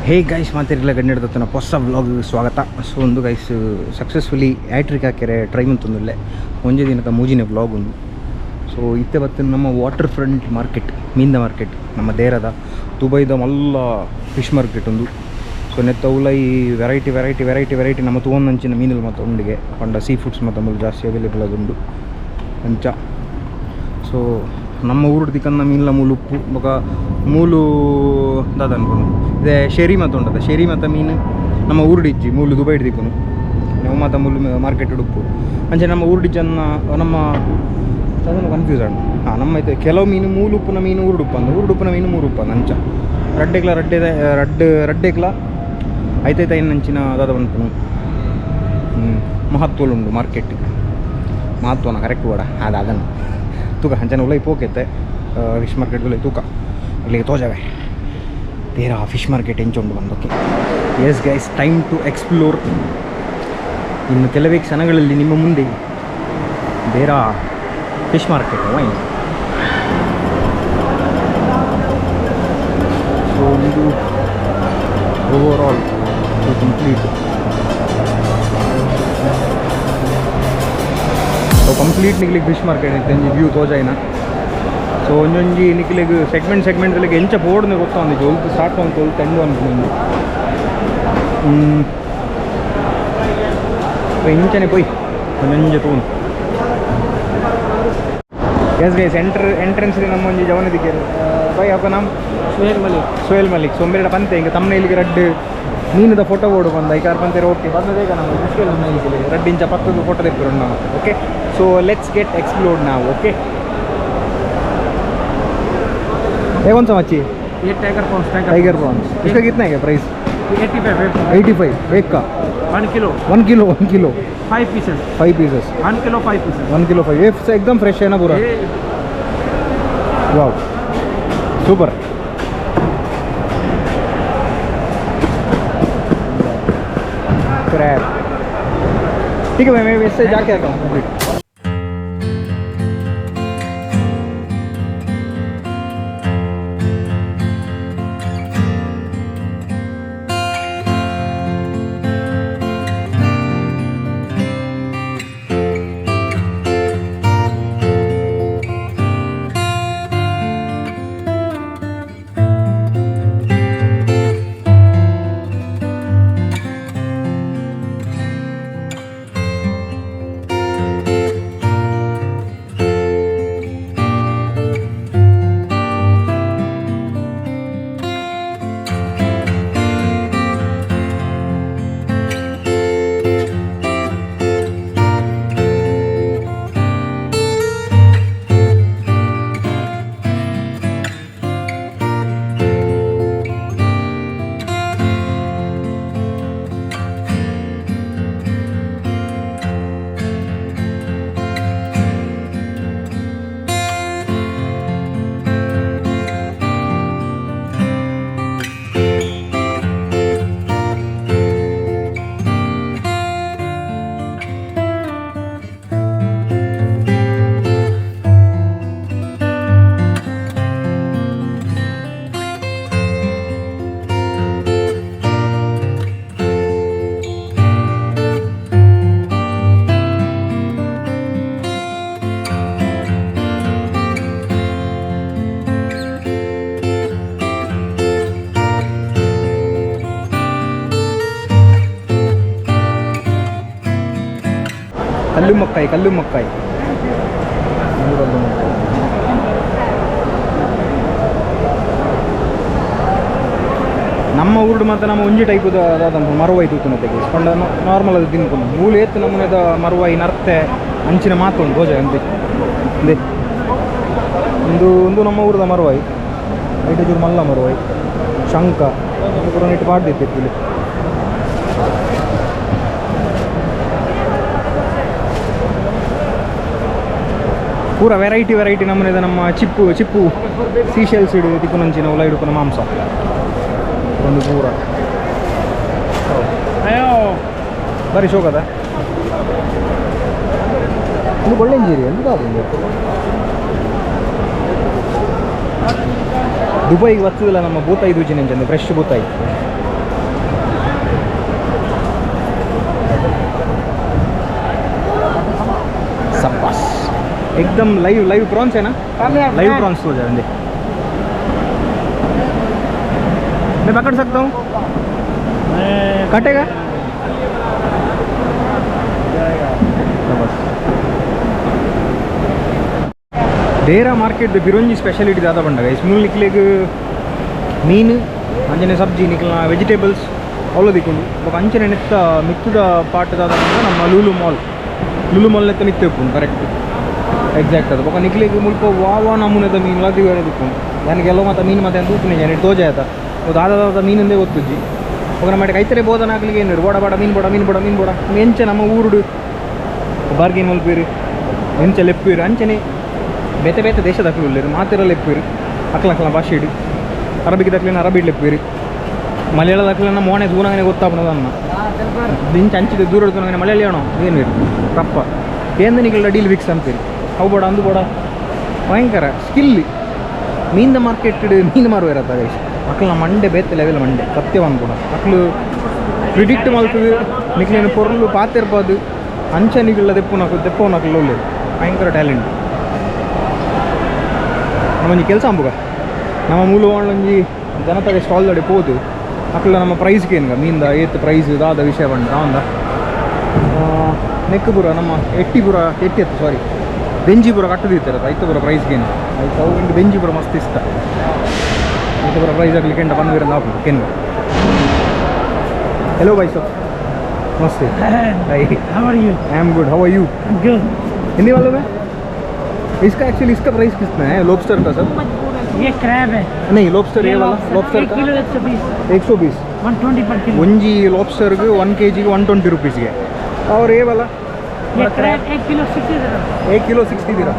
Hey guys ಮಾತಿರಲಿಲ್ಲ ಗಣ್ಯಡ್ದತ್ತನ ಹೊಸ vlog ಸ್ವಾಗತ. So ಒಂದು ಗೈಸ್ ಸಕ್ಸಸ್ಫುಲಿ ಹ್ಯಾಟ್ರಿಕ್ ಹಾಕ್ಯಾರೆ ಟ್ರೈ ಮಂತೊಂದುಲ್ಲೆ ಒಂಜೇ ದಿನದ ಮೂಜಿನ ವ್ಲಾಗ್ ಒಂದು. ಸೊ ಇತ್ತೆ ಬತ್ತ ನಮ್ಮ ವಾಟರ್ ಫ್ರಂಟ್ ಮಾರ್ಕೆಟ್, ಮೀನಿನ ಮಾರ್ಕೆಟ್ ನಮ್ಮ ದೇರದ ದುಬೈದ ಮಲ್ಲ ಫಿಶ್ ಮಾರ್ಕೆಟ್ ಒಂದು. ಸೊ ನೆತ್ತ ಉಲೈ ವೆರೈಟಿ ವೆರೈಟಿ ವೆರೈಟಿ ವೆರೈಟಿ ನಮ್ಮ ತಗೊಂಡಂಚಿನ ಮೀನುಗಳು ಮತ್ತು ಉಂಡಿಗೆ ಪಂಡ ಸೀ ಫುಡ್ಸ್ ಮತ್ತು ಮೂಲು ಜಾಸ್ತಿ ಅವೈಲೇಬಲ್ ಆದುಂಡು ಅಂಚ. ಸೊ ನಮ್ಮ ಊರು ದಿಕ್ಕನ್ನ ಮೀನಿನ ಮೂಲು ಉಪ್ಪು ಬೊಕ ಮೂಲು ದಾದ ಅನ್ಕೊಂಡು ಇದೇ ಶೆರಿ ಮತ್ತು ಉಂಟದ ಶೆರಿ ಮತ್ತು ಮೀನು ನಮ್ಮ ಊರುಡಿಜ್ಜಿ ಮೂಲು ದುಬೈ ದಿಕ್ಕನು ನಾವು ಮಾತ ಮೂಲು ಮಾರ್ಕೆಟ್ ಉಡುಪು ಅಂಚೆ ನಮ್ಮ ಊರುಡಿಜ್ಜನ್ನ ನಮ್ಮ ಅದನ್ನು ಕನ್ಫ್ಯೂಸ್ ಆಡು. ನಮ್ಮ ಇದು ಕೆಲವು ಮೀನು ಮೂಲು ಉಪ್ಪುನ ಮೀನು ಊರುಡುಪ್ಪು ಅಂದ ಊರುಡುಪ್ಪುನ ಮೀನು ಮೂರು ಉಪ್ಪು ಅಂದ ಅಂಚ ರಡ್ಡೆಗ್ಲ ಐತೈತ ಇನ್ನಂಚಿನ ದಾದ ಬಂತು ಮಹತ್ವಲುಂಡು ಮಾರ್ಕೆಟ್ ಮಹತ್ವನ ಕರೆಕ್ಟ್ ಕೂಡ ಅದನ್ನು ತೂಕ ಅಂಚನ ಉಲೈ ಪೋಕೆತ್ತೆ ಫಿಶ್ ಮಾರ್ಕೆಟ್ ಉಲೈ ತೂಕ ಇಲ್ಲಿಗೆ ತೋಜವೆ ಬೇರೆ ಫಿಶ್ ಮಾರ್ಕೆಟ್ ಎಂಚುಂಡು ಬಂದೋಕೆ. Yes guys, time to explore. ಇನ್ನು ಕೆಲವೇ ಕ್ಷಣಗಳಲ್ಲಿ ನಿಮ್ಮ ಮುಂದೆ ಬೇರೆ ಫಿಶ್ ಮಾರ್ಕೆಟ್ ವೈನ್. ಸೊ ಇದು ಓವರ್ ಆಲ್ ಕಂಪ್ಲೀಟ್ ನಿಕ್ಲಿಗೆ ಫಿಶ್ ಮಾರ್ಕೆಟ್ ಐತೆ ವ್ಯೂ ತೋಜಾಯಿನ. ಸೊ ಒಂಜೊಂಜಿ ನಿಕ್ಲಿಗೆ ಸೆಗ್ಮೆಂಟ್ಗಳಿಗೆ ಎಂಚ ಬೋರ್ಡ್ನ ಗೊತ್ತಾಂದು ಜೊಲ್ತು ಸ್ಟಾರ್ಟ್ ಅಂತ ತೊಲ್ತು ಎಂಡು ಅನ್ಕೊಂಡು ಇಂಚನೆ ಪೋಯ್ ಒಂಜೊಂಜೆ ತೂನು. ಎಸ್ ಗೈಸ್, ಎಂಟ್ರೆನ್ಸ್ ನಮ್ಮ ಒಂಜಿ ಜವನ ದಿಕ್ಕೇರು ಬೈ ಅಪ್ಪ ನಮ್ಮ ಸೋಯಲ್ ಮಲಿಕ್ ಸೊಂಬೆರಡ ಪಂತೆ ಹಿಂಗೆ ತಮ್ಮನೆ ಇಲ್ಲಿಗೆ ರಡ್ಡು ಮೀನದ ಫೋಟೋ ಬೋರ್ಡು ಬಂದ ಈ ಕಾರ್ ಪಂತೇರು. ಓಕೆ ಬಂದದೇಗ ನಮ್ಮ ಮುಷ್ಕಲ್ ರಡ್ಡು ಇಂಚ ಪಕ್ಕದ ಫೋಟೋ ತೆಗ್ದಿರೋಣ ನಾವು. Okay, so let's get explored ನಾವು. ಓಕೆ, कौन सा मच्छी? ये टाइगर प्रॉन्स. इसका कितना है प्राइस? 85 एक का 1 kilo 1 kilo 5 pieces 5 pieces 1 kilo 5 pieces 1 kilo 5. ये एकदम फ्रेश है ना पूरा? वाव, सुपर. क्रैब. ठीक है, मैं वैसे जाके आता हूँ. ಕಲ್ಲು ಮಕ್ಕಾಯಿ ನಮ್ಮ ಊರು ಮತ್ತು ನಮ್ಮ ಒಂಜಿ ಟೈಪದ ಅದಾದಂಥ ಮರುವಾಯಿ ತೂತುನ ತೆಗೆಸ್ಕೊಂಡ ನಾರ್ಮಲ್ ಅದು ತಿನ್ಕೊಂಡು ಮೂಲೆ ಎತ್ತು ನಮ್ಮನೆದ ಮರುವಾಯಿ ನರ್ತೆ ಅಂಚಿನ ಮಾತುಂಟು ಗೋಜ ಅಂತೆ ಅಂದೆ ಒಂದು ನಮ್ಮ ಊರದ ಮರುವಾಯಿ ಐಟು ಜೂರು ಮಲ್ಲ ಮರುವಾಯಿ ಶಂಕ ಕೂಡ ಇಟ್ಟು ಪಾಡ್ದಿತ್ತು ಇಲ್ಲಿ. ಪೂರ ವೆರೈಟಿ ನಮ್ಮನೆದ ನಮ್ಮ ಚಿಪ್ಪು ಸೀಶೆಲ್ಸ್ ಇಡು ತಿಕ್ಕುನಂಚಿನ ಉಲ ಇಡುಕುನ ಮಾಂಸ ಒಂದು ಪೂರ ಬರೀ ಶೋಕದ ಇದು ಒಳ್ಳೆ ಇಂಜಿರಿ ಎಂದು ದುಬೈಗೆ ಬರ್ತದಿಲ್ಲ ನಮ್ಮ ಬೂತಾಯಿ ದೂಜಿನ ಫ್ರೆಶ್ ಬೂತಾಯಿ एकदम लाइव प्रॉन्स है ना, लाइव प्रॉन्स हो जाएंगे। मैं पकड़ सकता हूँ? काटेगा तो बस। डेरा मार्केट बिरोंजी स्पेशलिटी ज़्यादा बन रहा है। इसमें निकले मीन अंजने सब्जी निकलना वेजिटेबल्स अवलो दिक्कुंಡು बट अंचने नेत्त ಮಿತ್ತದ ಪಾರ್ಟ್ ದಾದ ನಮ್ಮ ಲೂಲು ಮಾಲ್ ನೆತ್ತ ನಿತ್ತೆ ಉಪ್ಪುಂಡು ಕರೆಕ್ಟ್ ಎಕ್ಸಾಕ್ಟ್ ಅದು ಬೊಕ ನಿಕ್ಲಿಗೆ ಮುಲ್ಪ ವಾವ ನಮೂನೆದ ಮೀನುಲ ದಿವರೆ ದಿಕ್ಕುಂಡು ನನಗೆಲ್ಲ ಮತ್ತೆ ಮೀನು ಮತ್ತೆ ಅಂತ ಉಪ್ಪುನೆ ಜಾನೆ ತೋಜೆ ಆಯ್ತಾ ಅದು ದಾದ ಮೀನಿಂದೇ ಗೊತ್ತುಜ್ಜಿ ಬೊಕ ನಮ್ಮ ಕೈತರೆ ಬೋಧನಾಗ್ಲಿಗೆ ಏನು ಬೋಡ ಮೀನು ಬೋಡ ಎಂಚೆ ನಮ್ಮ ಊರುಡು ಬಾರ್ಗೇನ್ ಮಲ್ಪೇರು ಎಂಚೆ ಲೆಪ್ಪೇರು ಅಂಚನೆ ಬೇತೆ ದೇಶದ ಅಕ್ಲು ಮಾತಿರ ಲೆಪ್ಪೇರು ಅಕ್ಲ ಭಾಷೆ ಇಡು ಅರಬಿಗೆ ದಕ್ಲಿನ ಅರಬಿ ಲೆಪ್ಪೇರು ಮಲಯಾಳ ದಕ್ಲಿನ ಮೋಣೆ ದೂರಂಗನೆ ಗೊತ್ತಾಗ್ಬಿಡೋದು ಅನ್ನ ದಿಂಚ ಅಂಚಿದೆ ದೂರ ಹಿಡ್ಕೊಂಡು ಮಲಯಾಳಿ ಆಣೋ ಏನು ಇರು ತಪ್ಪ ಏನು ನಿಗಲ ಡೀಲ್ ವಿಕ್ಸ್ ಅಂತೀರಿ ಅವು ಬೋಡ ಅಂದು ಬೋಡ ಭಯಂಕರ ಸ್ಕಿಲ್ ಮೀನ್ದ ಮಾರ್ಕೆಟ್ ಮೀನು ಮಾರುವ ಇರತ್ತೆ ಮಕ್ಕಳನ್ನ ಮಂಡೆ ಬೇತೆ ಲೆವೆಲ್ ಮಂಡೆ ಸತ್ಯವಾನ್ ಕೂಡ ಮಕ್ಕಳು ಪ್ರಿಡಿಕ್ಟ್ ಮಾಡ್ತೀವಿ ನಿಕ್ಲೇನು ಪೊರ್ಲು ಪಾತಿರ್ಬೋದು ಅಂಚೆ ನಿಗಲ ದೆಪ್ಪವನಾಗಲ್ಲ ಒಳ್ಳೇದು ಭಯಂಕರ ಟ್ಯಾಲೆಂಟ್ ನಮ್ಮೊಂದು ಕೆಲಸ ಅಂಬುಗ ನಮ್ಮ ಮೂಲ ಒಂಜಿ ಜನತಾಗೆ ಸ್ಟಾಲ್ ದಡೆ ಪೋದು ಮಕ್ಕಳು ನಮ್ಮ ಪ್ರೈಸ್ಗೆ ಏನ್ಗ ಮೀನ್ದ ಏತ್ ಪ್ರೈಸ್ ದಾದ ವಿಷಯ ಬಂದ ನಾವಂದ ನೆಕ್ಕಪುರ ನಮ್ಮ ಎಟ್ಟಿಪುರ ಸಾರಿ ಬೆಂಜಿಪುರ ಕಟ್ಟದಿರ್ತಾರೆ ಐತಪುರ ಪ್ರೈಸ್ಗೆ ಏನು ಆಯ್ತು ಅವು ಇಂದು ಬೆಂಜಿಪುರ ಮಸ್ತ್ ಇಷ್ಟ ಐತಪುರ ಪ್ರೈಸ್ ಆಗಲಿ ಕೆಂಡ ಬಂದಿರ ನಾವು ಕೆನ್ಗ हेलो भाई साहब नमस्ते How are you? I am good how are you Good. Hindi वालों में इसका एक्चुअली इसका प्राइस कितना है लॉबस्टर का सर ये क्रैब है। नहीं लॉबस्टर ये वाला लॉबस्टर 1 का किलो 120 120 120 पर किलो। ಒಂಜಿ लॉबस्टर के 1 kg 120 रुपीस के और ये वाला ये क्रैब 1 किलो 60 dirham। 1 किलो 60 दिरा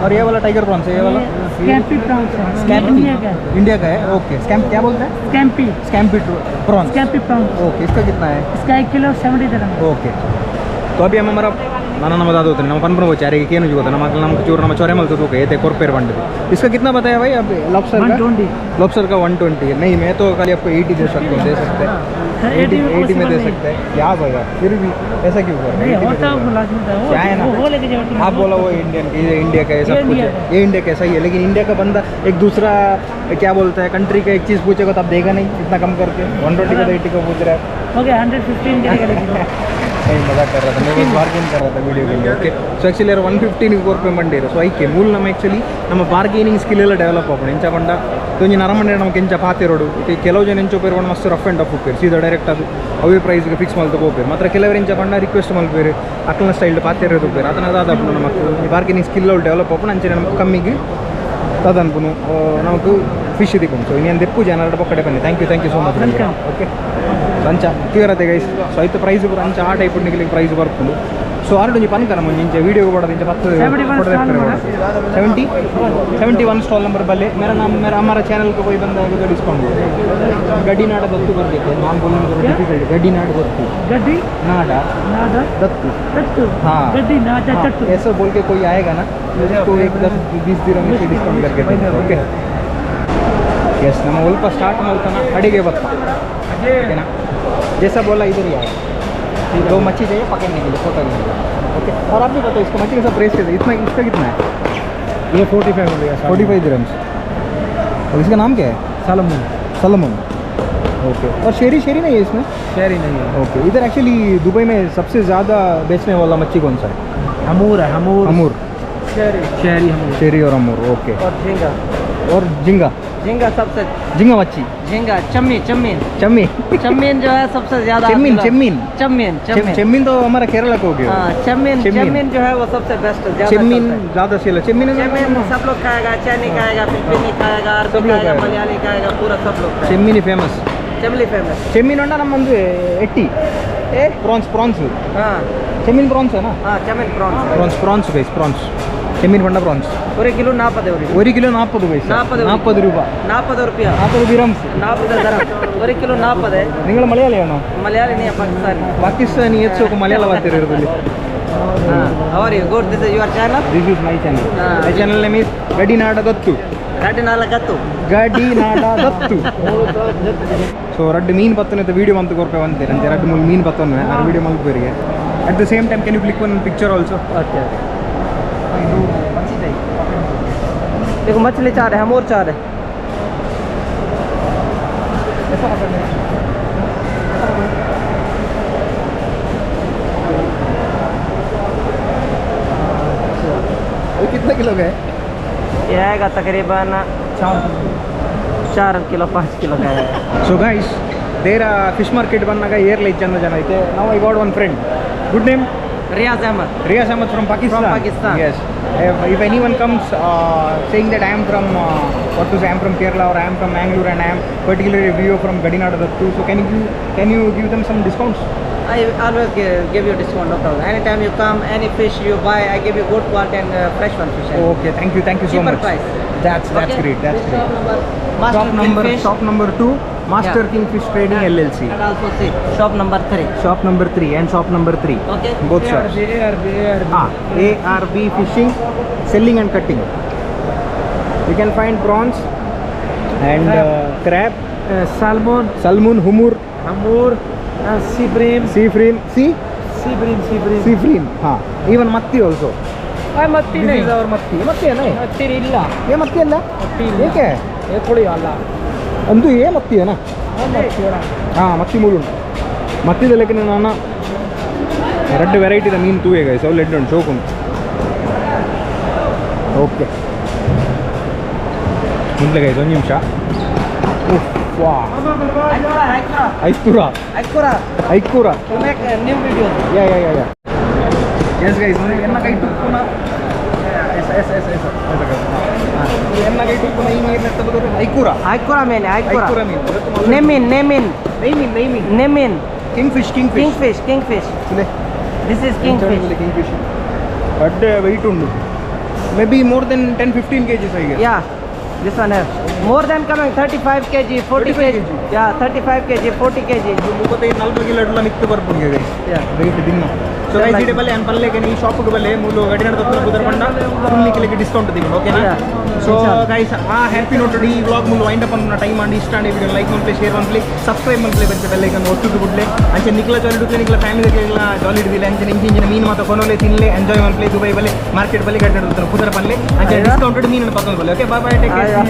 और ये वाला टाइगर प्रॉन्स है ये वाला स्कैम्पी प्रॉन्स है। स्कैम्पी इंडिया का है। इंडिया का है ओके स्कैम्प क्या बोलते हैं scampi scampi prawns scampi prawns okay इसका कितना है इसका 1 किलो 70 dirham। ओके तो अभी हम हमारा नाना नमदाद होते हैं हम पनपन वो चारे के होता है नमक चोर नम चौरे मल तो ये थे कोरपेर बंड इसका कितना बताया भाई अब लॉबस्टर का 120 लॉबस्टर का 120 है नहीं मैं तो खाली आपको 80 दे सकता हूँ दे सकते हैं 80 में दे सकते हैं क्या भैया फिर भी ऐसा क्यों कर रहे नहीं हैं होता वो लाजमी था क्या है ना वो लेके जाओ आप बोला वो इंडिया का है सब ये कुछ इंडिया है ये इंडिया का सही है लेकिन इंडिया का बंदा एक दूसरा क्या बोलता है कंट्री का एक चीज़ पूछेगा तो आप देगा नहीं इतना कम करके 120 का 80 का पूछ रहा है हो गया 115 के लिए नहीं मजाक कर रहा था मैं बस बार्गेन कर रहा था वीडियो के लिए ओके ಸೊ ಆ್ಯಕ್ಚುಲಿ ಯಾರು 115 ಕೋರ್ಪೆ ಮಂಡಿರು ಸೊ ಐಕೆ ಮೂಲ ನಮ್ಮ ಆ್ಯಕ್ಚುಲಿ ನಮ್ಮ ಬಾರ್ಗೇನಿಂಗ್ ಸ್ಕಿಲ್ ಎಲ್ಲ ಡೆವಲಪ್ ಆಗೋಣ ಎಂಚ ಬಂಡ ಒಂಜಿ ನರಮಂಡೆ ನಮಗೆ ಎಂಚ ಪಾತಿರೋಡು ಕೆಲವು ಜನ ಎಂಚ ಪೇರು ಮಸ್ತ್ ರಫ್ ಆ್ಯಂಡ್ ಟಫ್ ಉಪ್ಪೇರು ಸೀದಾ ಡೈರೆಕ್ಟ್ ಅದು ಅವೇ ಪ್ರೈಸ್ಗೆ ಫಿಕ್ಸ್ ಮಾಡಿ ತಗೋಪೇರು ಮಾತ್ರ ಕೆಲವರು ಎಂಚ ಬಂಡ ರಿಕ್ವೆಸ್ಟ್ ಮಲ್ಪೇರು ಅಕ್ಕನ ಸ್ಟೈಲ್ ಪಾತಿರೋದು ಉಪ್ಪೇರು ಅದನ್ನ ಅದಾದ ನಮಗೆ ಬಾರ್ಗೇನಿಂಗ್ ಸ್ಕಿಲ್ ಅವ್ರು ಡೆವಲಪ್ ಆಗೋಣ ಅಂಚೆ ನಮಗೆ ಕಮ್ಮಿಗೆ ತದನ್ಪುನು ನಮಗೆ ಫಿಶ್ ದಿಕ್ಕೊಂಡು ಸೊ ಇನ್ನೇನು ದೆಪ್ಪು ಜನ ಪಕ್ಕಡೆ ಬನ್ನಿ thank you so much welcome okay ಅಂಚ ತೀವ್ರತೆ ಗೈಸ್ ಸೊ ಆಯ್ತು ಪ್ರೈಸ್ ಕೂಡ ಅಂಚ ಆ ಟೈಪ್ ನಿಗಲಿಗೆ ಪ್ರೈಸ್ ಬರ್ಕೊಂಡು ಸೊ ಆರ್ಡು ಒಂಜಿ ಪನ್ಕನ ಮುಂಚೆ ಇಂಚೆ ವೀಡಿಯೋ ಕೂಡ ಇಂಚೆ 71 स्टॉल नंबर बल्ले मेरा हमारा चैनल को कोई बंदा है तो डिस्काउंट गड्डी नाडा दत्तू कर देते हैं नाम बोलने में थोड़ा डिफिकल्ट गड्डी नाडा दत्तू गड्डी नाडा नाडा दत्तू हाँ गड्डी नाडा दत्तू ऐसा बोल के कोई आएगा ना तो एक 10-20 दिरम से डिस्काउंट करके देंगे ओके यस ನಮ್ಮ ಸ್ವಲ್ಪ ಸ್ಟಾರ್ಟ್ ಮಾಡ್ತಾನೆ ಅಡಿಗೆ ಬರ್ತಾ ಓಕೆನಾ जैसा बोला इधर ही आया दो मच्छी चाहिए पकड़ने के लिए फोटो लेने ओके और आप भी बताओ इसका मच्छी का प्राइस कितना इतना इसका कितना है ये 45 हो गया 45 दिरहम्स और इसका नाम क्या है सलमन ओके और शेरी नहीं है इसमें शहरी नहीं है ओके इधर एक्चुअली दुबई में सबसे ज़्यादा बेचने वाला मच्छी कौन सा है अमूर है अमूर शहरी अमूर शेरी और अमूर ओके और झींगा झींगा सबसे झींगा मच्छी झींगा चम्मीन चम्मी चम्मीन जो है सबसे ज्यादा चम्मीन तो हमारा केरला को हो गया हाँ चम्मीन जो है वो सबसे बेस्ट चम्मीन ज़्यादा सेल है चम्मीन सब लोग खाएगा चाइनी खाएगा फिलिपीनी खाएगा सब लोग खाएगा खाएगा। मलयाली खाएगा पूरा सब लोग खाएगा। चम्मीन फेमस चमली फेमस चम्मीन अंडा नम्मंदु एट्टी प्रॉन्स हाँ चम्मीन प्रॉन्स है ना हाँ चम्मीन प्रॉन्स प्रॉन्स गैस प्रॉन्स चम्मीन पंडा प्रॉन्स 1 किलो 40 1 किलो 40 गैस 40 രൂപ 40 रुपया 40 dirhams 40 dirham 1 किलो 40 നിങ്ങൾ മലയാളിയാണോ मलयाली नहीं है पाकिस्तानी ಪಾಕಿಸ್ತಾನಿ ಹೆಚ್ಚು ಮಲಯಾಳ ಮಾತಾಡಿರೋದಲ್ಲಿ हाँ how are you good this is your channel this is my channel my channel name is ಗಡಿನಾಡ ದತ್ತು ಗಡಿನಾಡ ದತ್ತು ಸೊ ರಡ್ಡು ಮೀನು ಪತ್ತನೆ ವೀಡಿಯೋ ಮಂತ್ ಕೊರ್ಪೆ ಬಂತೀರ ಅಂತೆ ರಡ್ಡು ಮೂರು ಮೀನು ಪತ್ತನೆ ಆ ವೀಡಿಯೋ ಮಂತ್ ಬೇರಿಗೆ at the same time can you click one picture also okay ಇದು ಮೆಣಸಿನಕಾಯಿ देखो मछली चार है, हमोर चार है. ये कितना किलो का है ये आएगा तकरीबन 4 किलो 5 किलो का है. So guys there fish market ಬಂದಾಗ ಏರ್ಲಿ ಜನ ಐತೆ ನಾವು I got one friend good name Riyaz Ahmed. Riyaz Ahmed from Pakistan. From Pakistan. Yes. If anyone comes saying that I am from I am from Kerala or I am from Mangalore and I am particularly a viewer from Gadinadadattu, so can you give them some discounts? I always give you discount, no problem. Anytime you come, any fish you buy, I give you good quality and fresh one fish. Okay, thank you so Cheaper much. price. That's Okay? great. That's This great. Shop number Master Kingfish. Shop number 2, Master Yeah. Kingfish Trading LLC. And also see shop number 3. Shop number 3 and shop number 3. Okay. Both shops. ARB Fishing, Selling and Cutting. You can find prawns and crab, salmon, humur, Amur, sea bream, sea bream, sea bream. हाँ, even matti also. मत्ती This नहीं is our matti. ये matti है नहीं? मत्ती इल्ला ये matti है ना? मत्ती ये इल्ला क्या है? ये थोड़ी वाला अंदू ये मत्ती है ना? मत्ती वाला हाँ मत्ती मूल मत्ती लेकिन नाना रेड वेरैटी मीन तू है सौ लेड शोक ओके ಮುಂದೆ ಗೈಸ್ ಒಂದು ನಿಮಿಷ ವಾ ಐಕೂರ ಐಕೂರ To make a new video. Yeah yes guys ಎನ್ನ ಕೈ ತುಪ್ಪುನ ಎನ್ನ ಕೈ ತುಪ್ಪುನ ಈ ನೀರಿನ ತಬದು ಐಕೂರ Aikura mene, ಐಕೂರ Aikura. ಮೀನ್ Nemin. ನೈಮೀನ್ kingfish Kingfish. This is kingfish. Kingfish ಅಡ್ಡೆ ವೆಯ್ಟ್ ಉಂಡು maybe more than 10-15 kgs I guess. Yeah. This one here. More than coming 35 kg, 40 kg. Yeah, 35 kg, 40 kg. 35-40 kilo ನಿಕ್ತು ಬರ್ಬೋದು guys Yeah. Weight ದಿನ so guys ಇಡೆ ಬಲ್ಲೆ ಅನ್ ಪಲ್ಲೆ ಈ ಶಾಪ್ಗೆ ಬಲ್ಲೆ ಮೂಲು ಗಡಿನಾಡ ತಪ್ಪು ಕುದರ್ಕೊಂಡ ಫುಲ್ ಕಿಲಕ್ಕೆ ಡಿಸ್ಕೌಂಟ್ ದಿನ ಓಕೆನಾ Yeah. ಸೊ ಗೈಸ್ ಆ ಹ್ಯಾಪಿ ನೋಟ್ ಈ ವ್ಲಾಗ್ ಮೂಲು ವೈಂಡ್ ಅಪ್ ಅನ್ನ ಟೈಮ್ ಮಾಡಿ ಇಷ್ಟ ಆಗಿ ವಿಡಿಯೋ ಲೈಕ್ ಮಾಡ್ಲಿ ಶೇರ್ ಮಾಡ್ಲಿ ಸಬ್ಸ್ಕ್ರೈಬ್ ಮಾಡ್ಲಿ ಬೆಲ್ಲ ಬೆಲ್ಲ ಐಕನ್ ಒತ್ತು ಬಿಡ್ಲೆ ಅಂಚೆ ನಿಕ್ಲ ಜಾಲಿ ನಿಕ್ಲ ಫ್ಯಾಮಿಲಿ ಎಲ್ಲ ಜಾಲಿ ಹಿಡಿದಿಲ್ಲ ಅಂಚೆ ಇಂಚಿನ ಮೀನು ಮಾತ್ರ ಕೊನೋಲೆ ತಿನ್ಲೆ ಎಂಜಾಯ್ ಮಾಡ್ಲಿ ದುಬೈ ಬಲ್ಲೆ ಮಾರ್ಕೆಟ್ ಬಲ್ಲೆ ಗಡಿನಾಡ ಕುದರ ಬಲ್ಲೆ ಅಂಚೆ ಡಿಸ್ಕೌಂಟೆಡ್ ಮೀನನ್ನು ಪಕ್ಕದ ಬಲ್ಲೆ ಓಕೆ ಬಾಯ್ ಟೇಕ್ ಕೇರ್